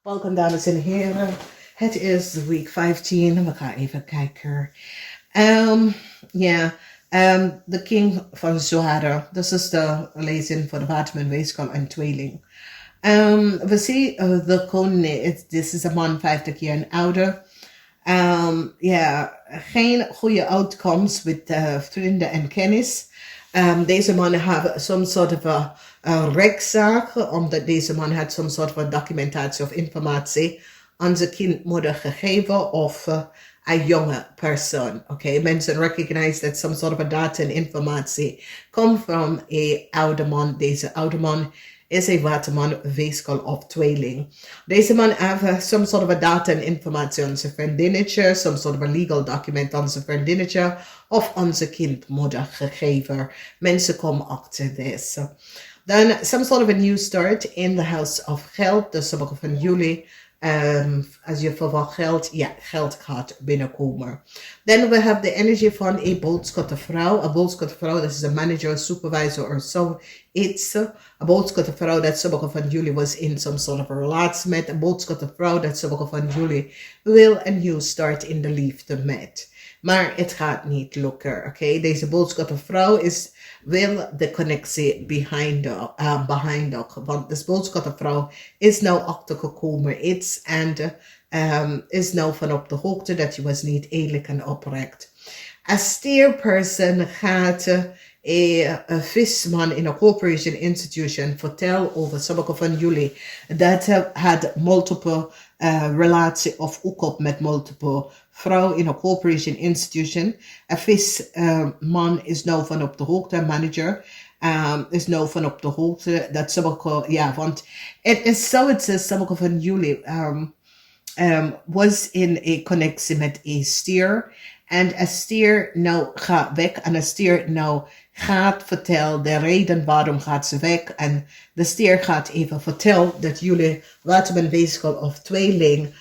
Welkom dames en heren. Het is week 15. We gaan even kijken. De King van Zwaarden. Dat is de lezing voor de Waterman Weegschaal en Tweeling. We zien de koning, dit is een man 50 jaar en ouder. Geen goede outcomes met vrienden en kennis. Deze man heeft some sort of rechtszaak, omdat deze man had some sort of documentatie of informatie aan zijn kindmoeder gegeven of een jonge persoon. Okay, mensen recognize that some sort of data en informatie come from a oude man. Deze oude man is een waterman, weegschaal of tweeling. Deze man heeft some sort of data en informatie aan zijn vriendinnetje, some sort of a legal document aan zijn vriendinnetje of aan zijn kindmoeder gegeven. Mensen komen achter deze. Dan some sort of a new start in the house of geld. Dus sommige van jullie, als je verwacht geld, geld gaat binnenkomen. Dan we have the energy van een boodschappevrouw. Een boodschappevrouw, dat is een manager, supervisor of zoiets. Een boodschappevrouw dat sommige van jullie was in some sort of a relatie met. Een boodschappevrouw dat sommige van jullie wil een new start in de liefde met. Maar het gaat niet lukken, oké? Deze boodschappevrouw wil de connectie behind want de boodschappevrouw is nou achtergekomen iets en is nou van op de hoogte dat je was niet eerlijk en oprecht. Een steerperson gaat een visman in een corporation institution vertellen over sommige van jullie dat had multiple relatie of ook op met multiple vrouw in een corporation institution. Een visman is nou van op de hoogte, manager is nou van op de hoogte dat sommige, want het is zo, het is sommige van jullie was in een connectie met een stier. En een stier nou gaat weg en een stier nou gaat vertellen de reden waarom gaat ze weg. En de stier gaat even vertellen dat jullie Waterman Weegschaal of tweeling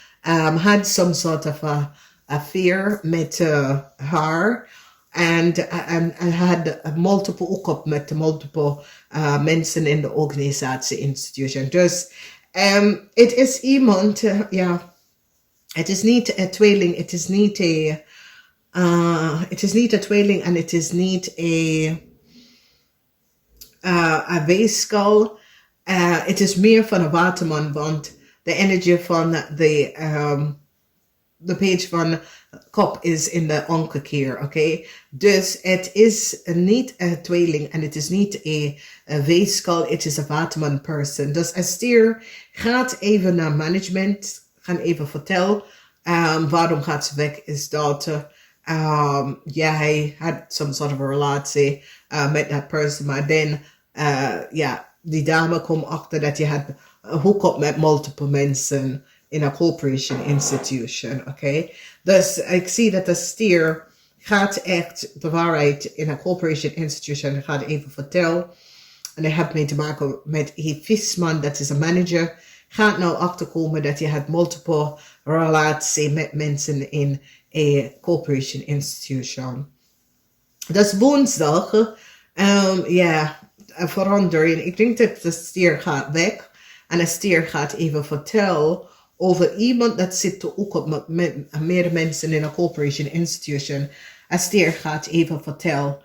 had some sort of a affair met haar. En had multiple ook op met multiple mensen in de organisatie institution. Dus het is iemand, het is niet een tweeling, het is niet een tweeling en het is niet een weegschaal. Het is meer van een waterman, want de energie van de page van kop is in de omgekeer, oké? Dus het is niet een tweeling en het is niet een weegschaal, het is een waterman person. Dus een stier gaat even naar management, gaan even vertellen waarom gaat ze weg, is dat hij had some sort of a relatie met dat person, maar dan die dame komt achter dat je had hook-up met multiple mensen in een corporation institution, oké? Dus ik zie dat de stier gaat echt de waarheid in een corporation institution gaat even vertellen. En dat heeft mee te maken met een visman, dat is een manager, gaat nou achterkomen dat je had multiple relatie met mensen in een corporation institution. Dus woensdag, verandering. Ik denk dat de stier gaat weg en de stier gaat even vertellen over iemand dat zit ook op met meer mensen in een corporation institution. Een stier gaat even vertellen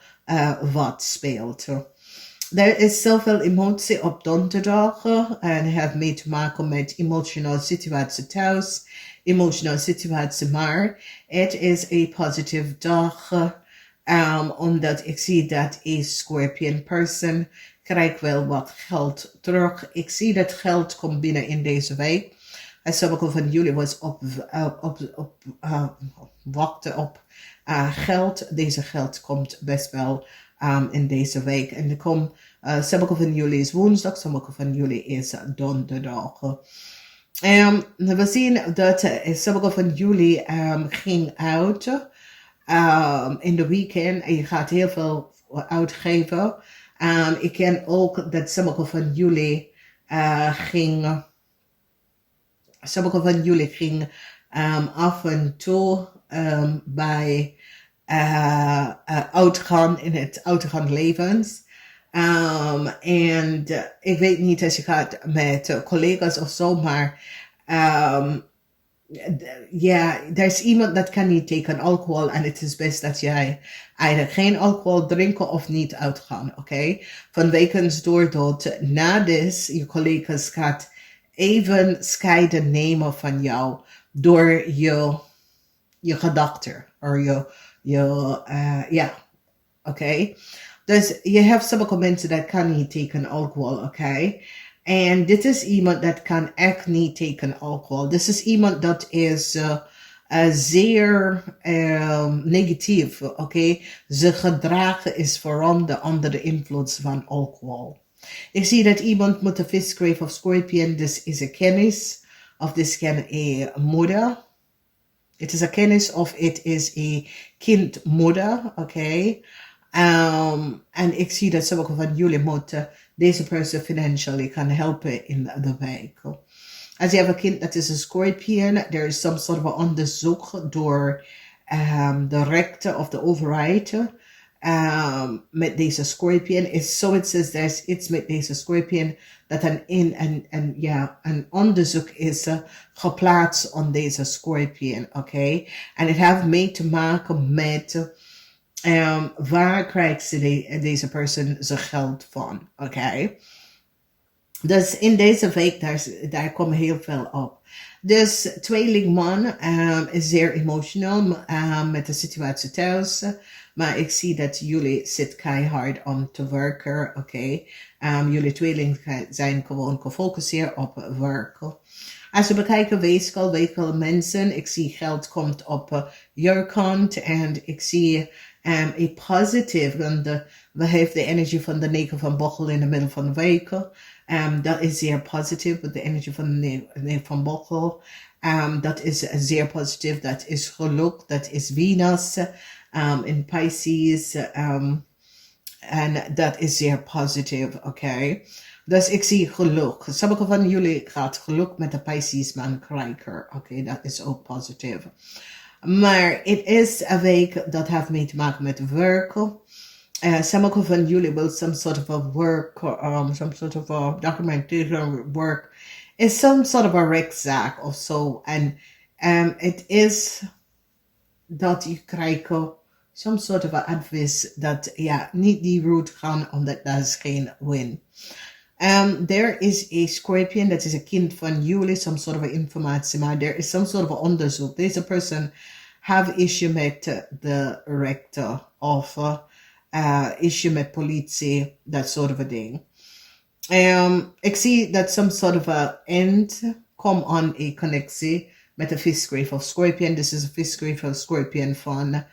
wat speelt. Er is zoveel emotie op donderdag en het heeft mee te maken met emotionele situatie thuis, emotionele situatie, maar het is een positieve dag. Omdat ik zie dat een Scorpion person krijgt wel wat geld terug. Ik zie dat geld komt binnen in deze week. En sommige van jullie was wachten op geld. Deze geld komt best wel in deze week. En er komt, sommige van jullie is woensdag, sommige van jullie is donderdag. We zien dat sommige van jullie ging uit in de weekend en je gaat heel veel uitgeven. Ik ken ook dat sommige van jullie ging af en toe bij uitgaan in het uitgaan levens. En ik weet niet als je gaat met collega's of zo, maar Ja, er is iemand dat kan niet tegen alcohol en het is best dat jij eigenlijk geen alcohol drinken of niet uitgaan, oké? Vanwege doordat na dit je collega's gaat even scheiden nemen van jou door je gedachten of ja, oké? Dus je hebt sommige mensen dat kan niet tegen alcohol, oké? En dit is iemand dat kan echt niet tegen alcohol. Dit is iemand dat is zeer negatief, oké? Zijn gedrag is veranderd onder de invloed van alcohol. Ik zie dat iemand met een visgrave of scorpion, dus is een kennis, of dit kan een moeder. Het is een kennis of het is een kindmoeder, oké? En ik zie dat sommige van jullie moeten deze persoon financially gaan helpen in de week. Als je hebt een kind dat is een scorpion, er is some sort of onderzoek door de rechter of de overheid met deze scorpion. Is zoiets als er is iets met deze scorpion dat een onderzoek is geplaatst op deze scorpion, oké? En het heeft mee te maken met waar krijgt deze persoon zijn geld van, oké? Dus in deze week, daar komt heel veel op. Dus tweelingman is zeer emotional met de situatie thuis. Maar ik zie dat jullie zitten keihard om te werken, oké? Jullie tweeling zijn gewoon gefocust op werken. Als we bekijken weekelijkse mensen, ik zie geld komt op je kant en ik zie een positief, want we hebben de energie van de 9 van bochel in de middel van de week. Dat is zeer positief, met de energie van de 9 van bochel. Dat is zeer positief, dat is geluk, dat is Venus in Pisces. En dat is zeer positief, oké? Dus ik zie geluk. Sommige van jullie gaat geluk met de Pisces man krijgen, oké? Dat is ook positief. Maar het is een week dat heeft mee te maken met werken. Sommige van jullie wil some sort of a work, some sort of a documentation work. Is some sort of a rechtszaak of zo. En het is dat je krijgt some sort of a advice dat niet die route gaan, omdat dat is geen win. There is a scorpion, dat is een kind van jullie, some sort of informatie, maar there is some sort of onderzoek. Deze person have issue met de rechter of issue met politie, dat soort of a ding. Ik zie dat some sort of a end come on a connectie met de visgrave of scorpion. This is a visgrave of scorpion van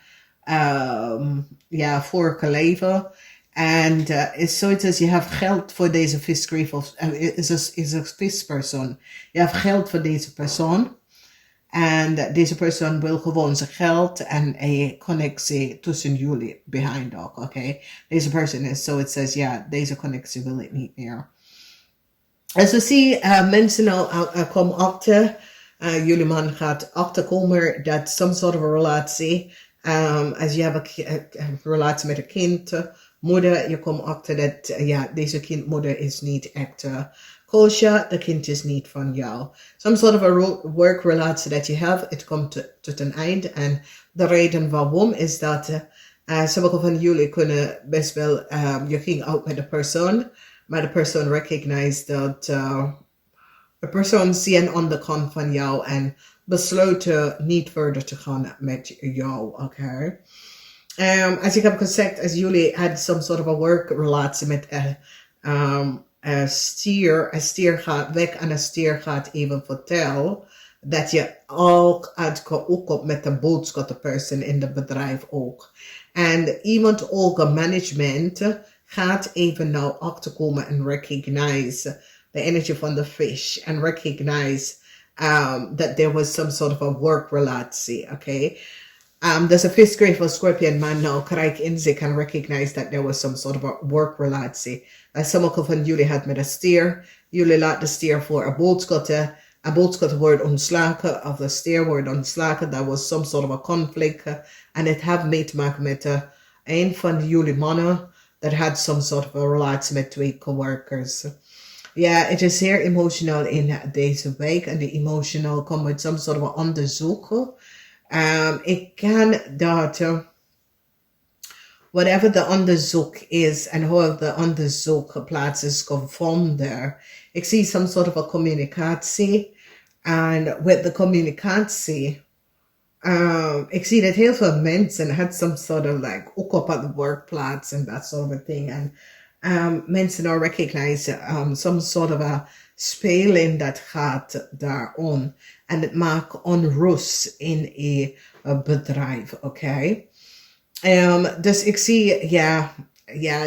vorige leven. En is zoiets als je hebt geld voor deze visgrave of is een vispersoon. Je hebt geld voor deze persoon. En deze persoon wil gewoon zijn geld en een connectie tussen jullie behind ook, oké? Deze persoon is zoiets als, deze connectie wil ik niet meer. En zo zie je mensen nou komen achter, jullie man gaat achterkomen dat some sort of a relatie, als je hebt een relatie met een kind, moeder, je komt achter dat, deze kindmoeder is niet echt kosher, de kind is niet van jou. Some sort of a work-relatie dat je hebt, het komt tot een eind. En de reden waarom is dat sommige van jullie kunnen best wel, je ging out met de persoon, maar de persoon recognized dat de persoon ziet een onderkant van jou en besloten niet verder te gaan met jou, oké? Als ik heb gezegd, als jullie had some sort of a work-relatie met een stier gaat weg en een stier gaat even vertellen dat je ook uitkomt met de boodschap de persoon in het bedrijf ook. En iemand ook een management gaat even nou achterkomen en recognize the energy van de fish and recognize that there was some sort of a work relatie, okay? There's a fifth grade for Scorpion man now krijg inzicht and recognize that there was some sort of a work relatie. Sommige van jullie had met een stier. Jullie laat de stier voor een boodschap wordt ontslagen of de stier wordt ontslagen. That was some sort of a conflict. En het had mee te maken met een van jullie mannen that had some sort of a relatie met twee coworkers. Ja, het is zeer emotional in deze week. En de emotional komt met some sort of onderzoek. Ik kan dat, whatever de onderzoek is en hoe de onderzoek geplaatst is gevonden. Ik zie some sort of a communicatie. En with de communicatie, ik zie dat heel veel mensen had some sort of like, ook op de werkplaats en dat soort of thing. En mensen are recognize some sort of a speling dat gaat daarom. En het maakt onrust in een bedrijf, oké? Dus ik zie, ja,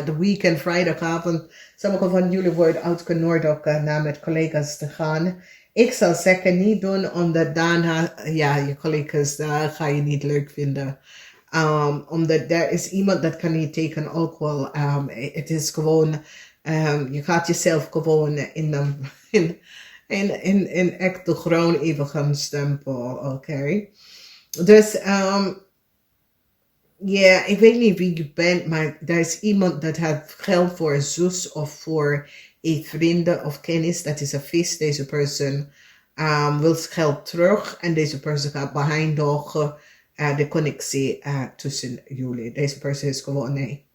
de weekend, vrijdagavond, sommige van jullie worden uitgenodigd naar met collega's te gaan. Ik zal zeker niet doen, omdat daarna, ja, je collega's daar ga je niet leuk vinden. Omdat er is iemand dat kan niet tegen alcohol. Het is gewoon, je gaat jezelf gewoon in echte groen even gaan stempelen, oké? Dus, ja, ik weet niet wie je bent, maar er is iemand dat heeft geld voor een zus of voor een vrienden of kennis. Dat is een vis. Deze persoon wil geld terug en deze persoon gaat behind de connectie tussen jullie. Deze persoon is gewoon, nee,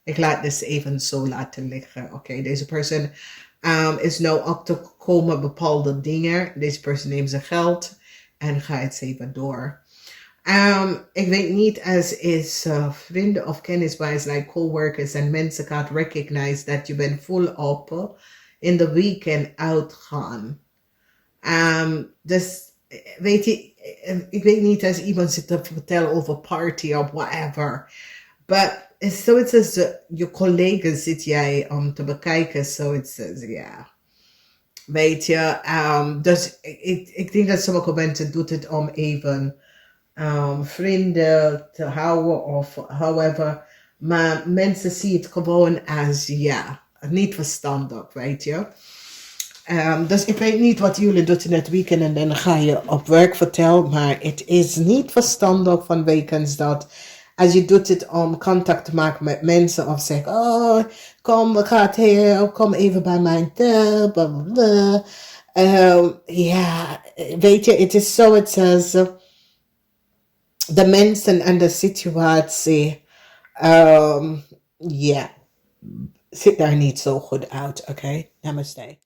ik laat dit even zo laten liggen. Oké, deze persoon is nou op te komen bepaalde dingen. Deze persoon neemt zijn geld en gaat even door. Ik weet niet als is vrienden of kennis bij like coworkers en mensen gaat recognize dat je bent volop in de weekend uitgaan. Dus weet je, ik weet niet als iemand zit te vertellen over party of whatever. Maar zoiets als je collega's zit jij om te bekijken, zoiets als ja. Weet je, dus ik denk dat sommige mensen doen het om even vrienden te houden of however. Maar mensen zien het gewoon als ja, niet verstandig, weet je. Dus ik weet niet wat jullie doen in het weekend en dan ga je op werk vertellen, maar het is niet verstandig van weekends dat als je doet het om contact te maken met mensen of zeg, oh, kom, we gaan hier, kom even bij mijn thuis, bla bla bla. Ja, weet je, het is zo, het says, de mensen en de situatie, ja, ziet daar niet zo goed uit, oké? Namaste.